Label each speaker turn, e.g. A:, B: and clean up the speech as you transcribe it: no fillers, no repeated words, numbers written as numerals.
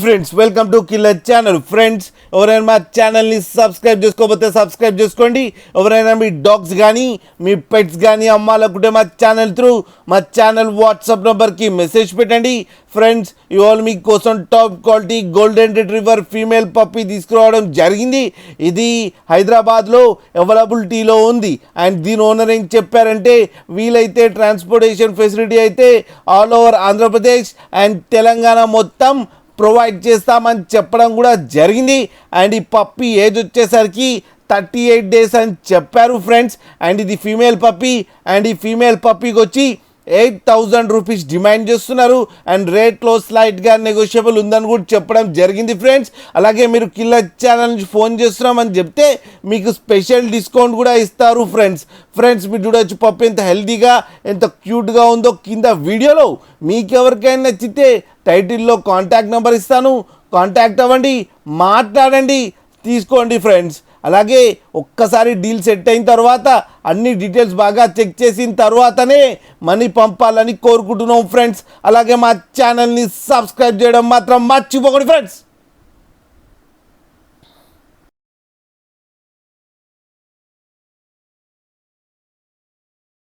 A: Friends welcome to killer channel. Friends ఎవరైనా మా ఛానల్ని సబ్స్క్రైబ్ చేసుకోకపోతే సబ్స్క్రైబ్ చేసుకోండి. ఎవరైనా మీ డాగ్స్ కానీ మీ పెట్స్ కానీ అమ్మాలనుకుంటే మా ఛానల్ వాట్సాప్ నెంబర్కి మెసేజ్ పెట్టండి. ఫ్రెండ్స్ ఇవాళ మీకోసం top quality golden retriever female puppy తీసుకురావడం జరిగింది. ఇది హైదరాబాద్లో అవైలబిలిటీలో ఉంది. అండ్ దీని ఓనర్ ఏం చెప్పారంటే వీలైతే ట్రాన్స్పోర్టేషన్ ఫెసిలిటీ అయితే all over Andhra Pradesh and Telangana మొత్తం ప్రొవైడ్ చేస్తామని చెప్పడం కూడా జరిగింది. అండ్ ఈ పప్పీ ఏజ్ వచ్చేసరికి 38 days అని చెప్పారు ఫ్రెండ్స్. అండ్ ఇది ఫీమేల్ పప్పీ. అండ్ ఈ ఫీమేల్ పప్పీకి వచ్చి 8,000 రూపీస్ డిమాండ్ చేస్తున్నారు. అండ్ రేట్లో స్లైట్గా నెగోషియబుల్ ఉందని కూడా చెప్పడం జరిగింది ఫ్రెండ్స్. అలాగే మీరు కిల్లర్ ఛానల్ నుంచి ఫోన్ చేస్తున్నామని చెప్తే మీకు స్పెషల్ డిస్కౌంట్ కూడా ఇస్తారు ఫ్రెండ్స్. మీరు చూడవచ్చు పప్పి ఎంత హెల్తీగా ఎంత క్యూట్గా ఉందో. కింద వీడియోలో మీకు ఎవరికైనా నచ్చితే టైటిల్లో కాంటాక్ట్ నెంబర్ ఇస్తాను, కాంటాక్ట్ అవ్వండి, మాట్లాడండి, తీసుకోండి ఫ్రెండ్స్. అలాగే ఒక్కసారి డీల్ సెట్ అయిన తర్వాత అన్ని డీటెయిల్స్ బాగా చెక్ చేసిన తర్వాతనే మనీ పంపాలని కోరుకుంటున్నాం ఫ్రెండ్స్. అలాగే మా ఛానల్ని సబ్స్క్రైబ్ చేయడం మాత్రం మర్చిపోకండి ఫ్రెండ్స్.